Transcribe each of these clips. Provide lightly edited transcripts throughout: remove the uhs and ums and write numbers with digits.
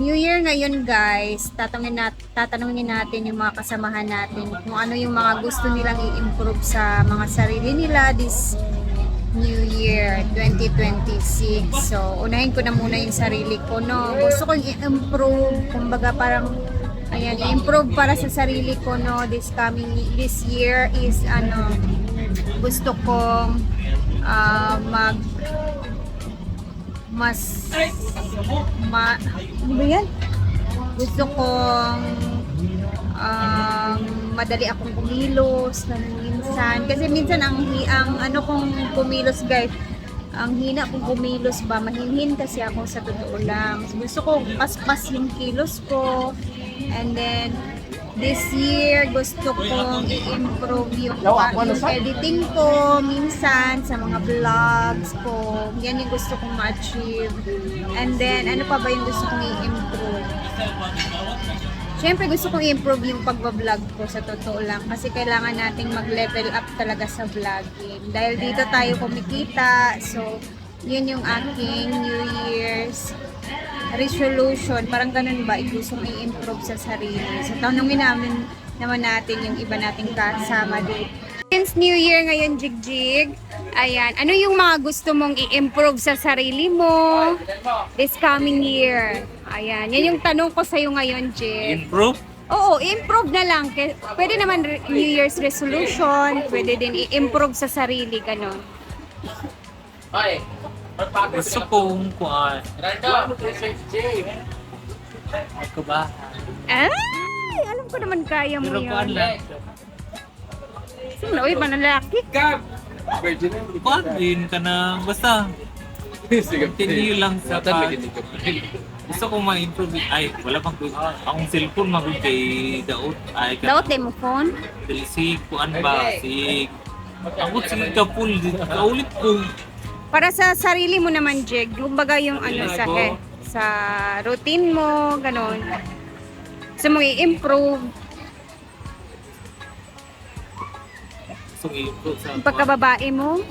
New Year ngayon guys, tatanungin natin yung mga kasamahan natin kung ano yung mga gusto nilang i-improve sa mga sarili nila this New Year 2026. So, unahin ko na muna yung sarili ko, no. Gusto kong i-improve, kumbaga parang ayan, i-improve para sa sarili ko, no, this year is gusto kong ano ba yan? Gusto kong madali akong kumilos na minsan. Kasi minsan ang ano kong kumilos guys, ang hina kong kumilos ba, mahinhin kasi ako sa totoo lang. So, gusto ko paspas yung kilos ko. And then, this year, gusto kong i-improve yung editing ko minsan sa mga vlogs ko. Yan yung gusto kong ma-achieve. And then, ano pa ba yung gusto kong i-improve? Siyempre, gusto kong i-improve yung pagbablog ko sa totoo lang. Kasi kailangan nating mag-level up talaga sa vlogging. Dahil dito tayo kumikita. So, yun yung aking New Year's resolution, parang ganun ba, gusto kong i-improve sa sarili. So, tanungin naman natin yung iba nating kasama dito. Since New Year ngayon, Jigjig, ayan, ano yung mga gusto mong i-improve sa sarili mo this coming year? Ayan, yan yung tanong ko sa'yo ngayon, Jig. Improve? Oo, improve na lang. Pwede naman New Year's resolution, pwede din i-improve sa sarili, ganun. Gusto kong kuhaan. Ako ba? Ay, alam ko naman kaya mo Pero kuhaan yun. lang. Sino, uy, manlalaki. Kuhaan din ka na. Basta, continue lang sa gusto kong ma-improve. Ay, wala pang akong cellphone magod kay Daot. Ay, Daot din mo phone? si kuhaan ba? Si... Ako si Kapul. Kaulit ko. Para sa sarili mo naman, Jeg, kumbaga yung ano sa routine mo, ganon. Gusto mo i-improve, Gusto kong i-improve sa... yung pagkababae mo.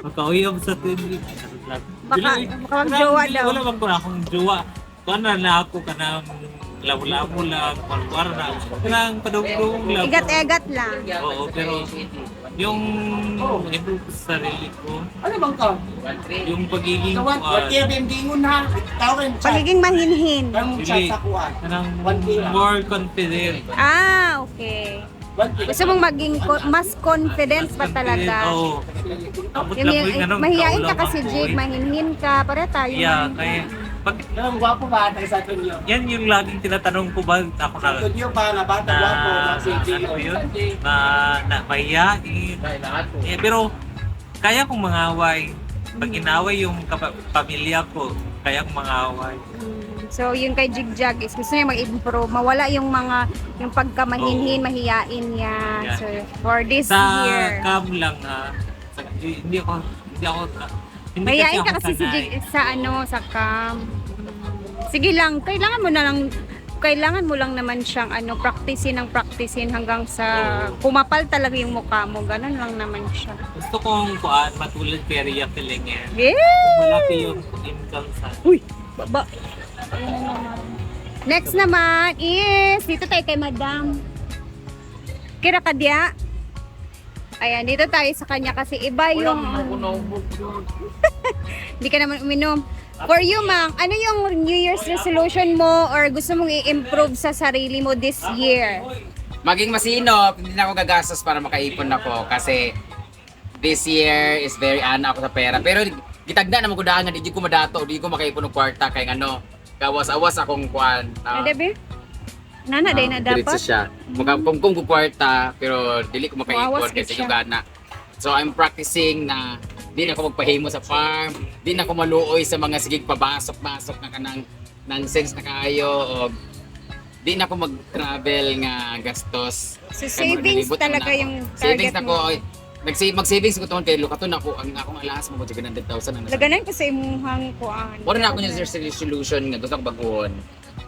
Magkauyab sa TV. Baka magjowa daw. Wala bang ko na akong jowa. Kuhaan na ako ka ng labo-labo lang, palwar na. Kailangan padugtong lang. Igat-egat lang. Oo, pero yung improve sa sarili ko, Ano bang ka? yung pagiging Pagiging mahinhin. kanang more confident. Ah, okay. Gusto mong maging mas confident pa talaga. Oo. Abot Yung, lang ko yung ganun, mahihain ka kaulaw kasi, ako, Jeg, eh. mahinhin ka. Para tayo. Yeah, kaya pag Ang gwapo ba tayo sa tunyo? yan yung laging tinatanong ko ba ako Sa na tunyo ba na bata gwapo na si ano ba yun? Na mahihain. Pero kaya kong mangaway. Pag inaway yung pamilya ko, kaya kong mangaway. So, yung kay Jigjag is gusto niya mag-improve. Mawala yung yung pagkamahinhin, mahiyain niya. Yeah. So, for this Sa year. cam lang hindi ako hindi Mahiyain ka ako kasi sanay. sa cam. Sige lang, kailangan mo lang naman siyang practicein hanggang sa kumapal talaga yung mukha mo. Ganun lang naman siya. Gusto kong kuan matulad kay Ria Pilingan. Yeah! Malaki yung income sa Uy! Baba! Next naman is, dito tayo kay Madam Kira Kadya. Ayan, dito tayo sa kanya kasi iba yung... Hindi ka naman uminom. For you, Mang, ano yung New Year's resolution mo or gusto mong i-improve sa sarili mo this year? Maging masinop, hindi na ako gagastos para makaipon ako kasi this year is very ana ako sa pera. Pero gitagda naman ko daan nga di ko madato, di ko makaipon ng kwarta kay ano, gawas-awas akong kuan. Ano, Debe? Nana, day na dapat? Diretso siya. Kung ko kwarta, pero dili ko makaipon Mawas kasi siya. yung gana. So I'm practicing na di na ako magpahimo sa farm, di na ako maluoy sa mga sigig pabasok-basok na kanang nonsense na kayo o di na ako mag-travel nga gastos. So, Kaya savings malibot talaga na ako. yung Savings target na ko, mo. mag-savings ko toon kay Lukaton ako ang akong alahas mo ko 100,000 na. Laganan ko sa imuhang kuan. Wala na ako yung resolution nga gusto ko baguhon.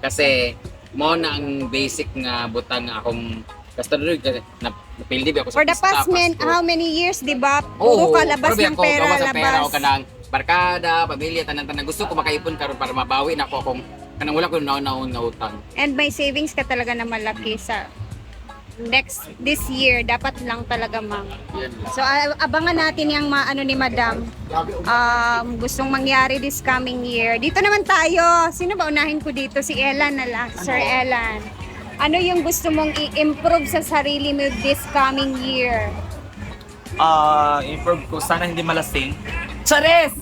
Kasi mo na ang basic nga butang nga akong Basta doon, napildi ba ako sa For the past Pasko. how many years, di ba? Oo, Puro ka labas pero ng ako, pera, gawa sa pera o labas. kanang barkada, pamilya, tanan-tanan. Gusto ko makaipon karon para mabawi na ako kung kanang wala ko naon nga utang. And may savings ka talaga na malaki sa this year. Dapat lang talaga, ma'am. Yan lang. So, abangan natin yung ano ni Madam. Gustong mangyari this coming year. Dito naman tayo. Sino ba unahin ko dito? Si Elan na lang. Sir Elan. Ano yung gusto mong i-improve sa sarili mo this coming year? Improve ko. Sana hindi malasing. Charis!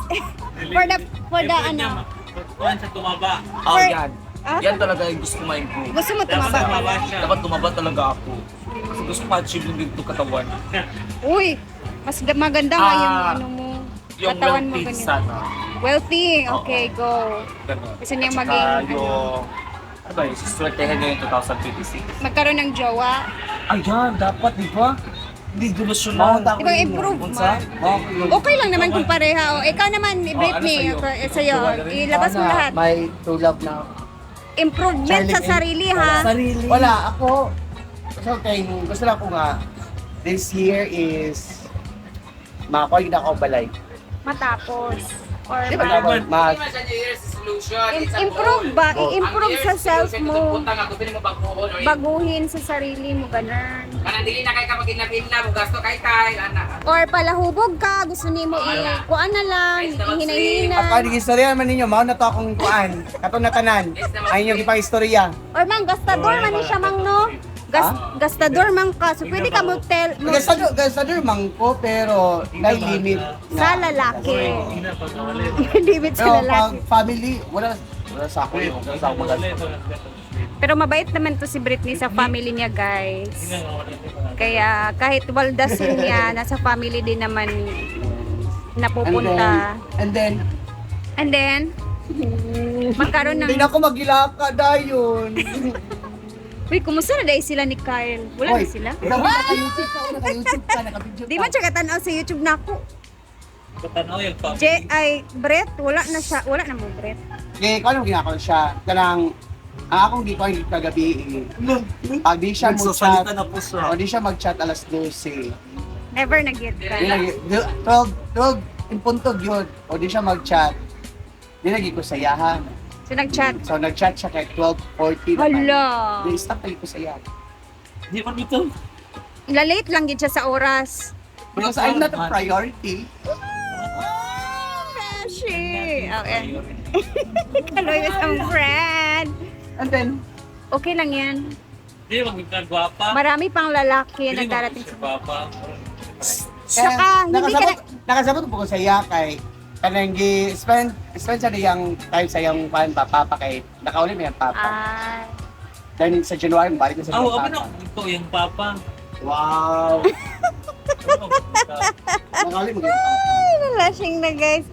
For the ano? Kuhan sa tumaba. For- Yan. Ah? Yan talaga yung gusto ko ma-improve. Gusto mo Dapat tumaba? tumaba siya. Dapat tumaba talaga ako. Kasi gusto ko ma-achieve yung ganito katawan. Uy, mas maganda nga yung Ah, ano mo. Yung Katawan mo wealthy ganito. sana. Wealthy. Okay, go. Ganun. Gusto niya At saka maging, ano, yung... Ano ba yung siswertehan niya yung 2026? magkaroon ng jowa. Ayan, dapat, di ba? Hindi delusional. Di ba improve, Unsa? Okay lang naman kung pareha. O, ikaw naman, Britney, ano sa'yo? sa'yo. Ilabas mo lahat. May true love na. Improvement sa sarili, ha? Sarili. Wala, ako. Gusto lang ko nga, this year is makakoy na ako balay. Matapos. Or Di ba dapat Hindi man siya New Year's resolution. It's a improve goal. ba? Ang I-improve New sa Year's self resolution, mo. itong punta nga, gusto niyo magbaguhon or Baguhin sa sarili mo, ganun. Kanang dili na kay ka mag-inlab-inlab, mo gasto kay ana. Or palahubog ka, gusto ni mo kuan na lang, ihinay-hina. Ako, istorya man ninyo, mao na to akong kuan. Katong natanan. Ayun yung ipang istorya. Or mang gastador man ni siya mang no. Gastador man ka. So pwede ka mo tell mo Gasador man ko, pero may limit sa na. lalaki. Hina pag nawalit. Limit Pero sa pag lalaki. family, wala sa ako yung sa ako Pero mabait naman to si Britney sa family niya, guys. Kaya kahit waldasin niya, nasa family din naman napupunta. And then, And then, magkaroon hindi ng... na ako magilaka dayon. Uy, kumusta na dahil sila ni Kyle? Wala na sila? Naka-YouTube ka, naka-YouTube ka, naka-video Di ka. man siya katanaw sa YouTube na ako. Katanaw yung family. Brett, wala na siya. Wala na mo, Brett. Kaya kung anong ginagawa siya, kanang akong di ko hindi kagabi pag di siya mag-chat, na po siya. o di siya mag-chat alas 12. Never nag-get ka. Di lagi, 12 impuntog yun, o di siya mag-chat. Di lagi ko sayahan. So nag-chat. So nag-chat siya kay 12:40 naman. Hala. Di stop lagi ko sayahan. Di man ito. Ilalate lang din siya sa oras. Because I'm not a priority. Beshi! Okay. Kaloy mo sa friend. And then, Okay lang yan. Di magkagwapa. Marami pang lalaki na Pili mo darating si sa... Papa. Saka, hindi ka na... nakasabot po ko sa iya kay kanang spend sa diyang time sa iyang papa kay nakaulit mo yung papa. Ah, Then sa January, balik ko sa Oh, iyang ano? papa. Ito yung Papa. Wow! Nakaulit mo yung papa. ay, lalashing na guys.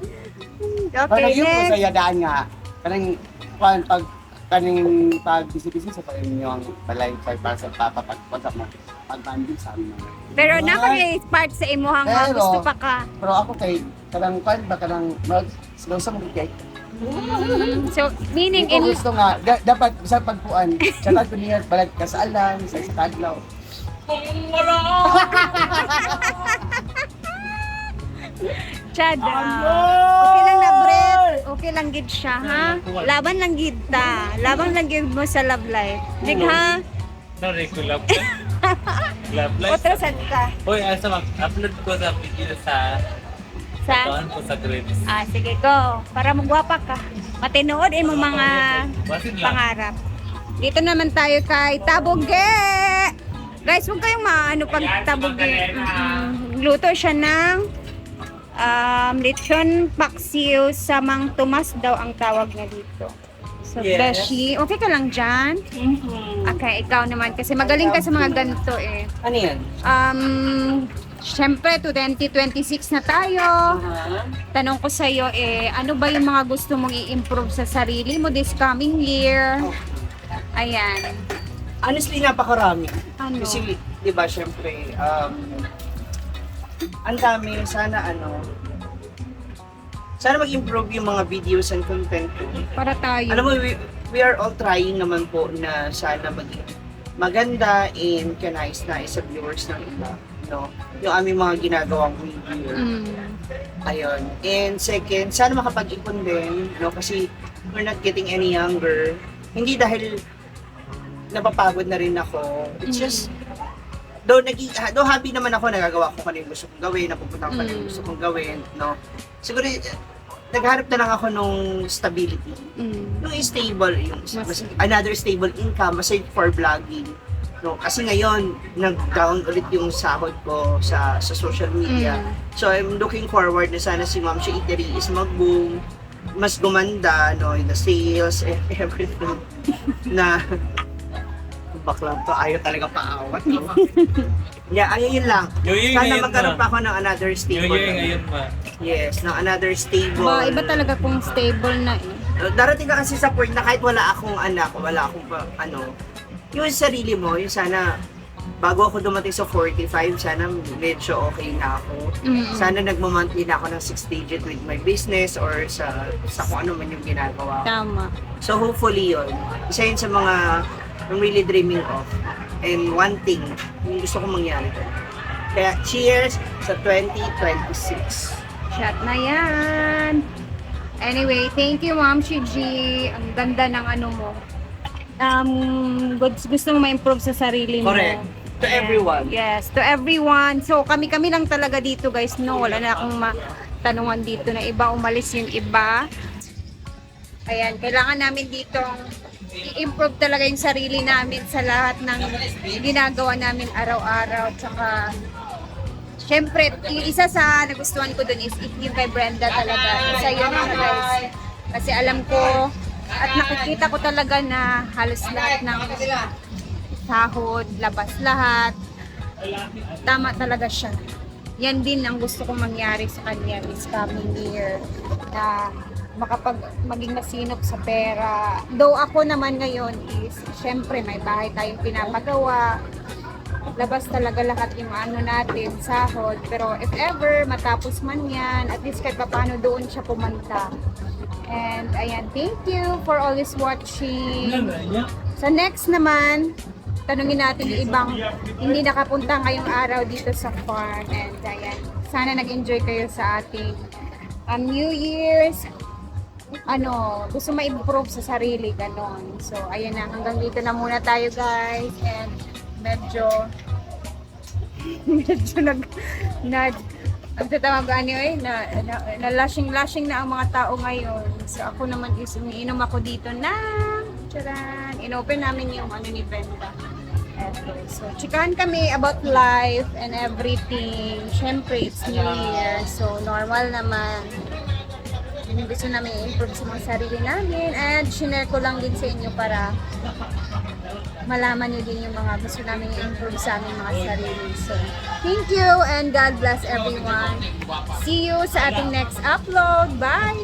Okay, Parang yun po sa next. iya daan nga. Kanang pag busy-busy sa inyong balay para sa papa pag mo pag-banding sa amin. Pero napaka-part sa imuhang Pero- gusto pa ka. Pero ako kay kanang slow sa mga kay. So, meaning Hindi ko in... gusto nga dapat sa pagpuan. Chatad ko niya balik kasaalan sa kadlaw. Chad, okay lang na, Brett. Okay lang gid siya, ha? Laban lang gid ta. Laban lang gid mo sa love life. Dig, ha? Sorry ko love. Love life. Otra sad ka. Hoy, asa mag-upload ko sa video sa Sa? tuan ko sa grades. Ah, sige, go. Para magwapa ka. Matinood mo mga Basin lang. pangarap. Dito naman tayo kay Taboge. Guys, huwag kayong maano pag Taboge. Luto siya ng lechon paksiw sa Mang Tomas daw ang tawag na dito. So, Yes. Beshi, okay ka lang dyan? Okay, ikaw naman. Kasi magaling ka sa mga ganito eh. Ano yan? Siyempre, 2026 na tayo. Tanong ko sa'yo ano ba yung mga gusto mong i-improve sa sarili mo this coming year? Ayan. Honestly, napakarami. Ano? Kasi, di ba, syempre, ang dami, sana mag-improve yung mga videos and content ko. Para tayo. Alam mo, we are all trying naman po na sana maging maganda and kanais na sa viewers ng iba. no? Yung aming mga ginagawang video. Ayun. And second, sana makapag-ipon din, no? Kasi we're not getting any younger. Hindi dahil napapagod na rin ako. It's just, though happy naman ako, nagagawa ko kanina gusto kong gawin, napupunta ko kanina gusto kong gawin, no? Siguro, nagharap na lang ako nung stability. Yung stable, another stable income, aside for vlogging. No, kasi ngayon, nag-down ulit yung sahod ko sa social media. So, I'm looking forward na sana si Ma'am Shea Eatery is mag-boom, mas gumanda, no, in the sales and everything. Na, baklang to, ayaw talaga paawat. Yeah, ayun yun lang. Yoyoy Sana ngayon magkaroon ma. pa ako ng another stable. Yoyoy ngayon ma. Yes, ng another stable. Ba, iba talaga kung stable na eh. Darating ka kasi sa point na kahit wala akong anak, wala akong yung sarili mo, yung sana, bago ako dumating sa 45, sana medyo okay na ako. Sana nagmamonthly na ako ng 6 digit with my business or sa kung ano man yung ginagawa. Tama. So hopefully yun, isa yun sa mga I'm really dreaming of. And one thing, yung gusto kong mangyari doon. Kaya cheers sa 2026. Shot na yan. Anyway, thank you Ma'am Shiji. Ang ganda ng ano mo. Gusto mo ma-improve sa sarili mo. Correct. To everyone. Yes, to everyone. So kami lang talaga dito guys, no? Wala na akong matanungan dito na iba, umalis yung iba. Ayan, kailangan namin dito i-improve talaga yung sarili namin sa lahat ng ginagawa namin araw-araw. Tsaka, syempre, yung isa sa nagustuhan ko dun is yung kay Brenda talaga. Isa yun guys. Kasi alam ko, at nakikita ko talaga na halos lahat ng sahod, labas lahat. Tama talaga siya. Yan din ang gusto kong mangyari sa kanya this coming year. Na maging masinop sa pera. Though ako naman ngayon is, syempre may bahay tayong pinapagawa. Labas talaga lahat yung ano natin, sahod. Pero if ever matapos man yan, at least kahit paano doon siya pumunta. And ayan, thank you for always watching. Sa next naman, tanungin natin yung ibang hindi nakapunta ngayong araw dito sa farm. And ayan, sana nag-enjoy kayo sa ating New Year's. Gusto ma-improve sa sarili, ganon. So, ayan na, hanggang dito na muna tayo guys. And medyo ang tatawag anyway, na lashing na ang mga tao ngayon. So ako naman is umiinom ako dito na charan, inopen namin yung ni Brenda. Okay, so chikahan kami about life and everything. Syempre it's New Year, so normal naman. Gusto namin i-improve sa mga sarili namin and share ko lang din sa inyo para malaman nyo din yung mga gusto namin i-improve sa aming mga sarili. So, thank you and God bless everyone. See you sa ating next upload. Bye!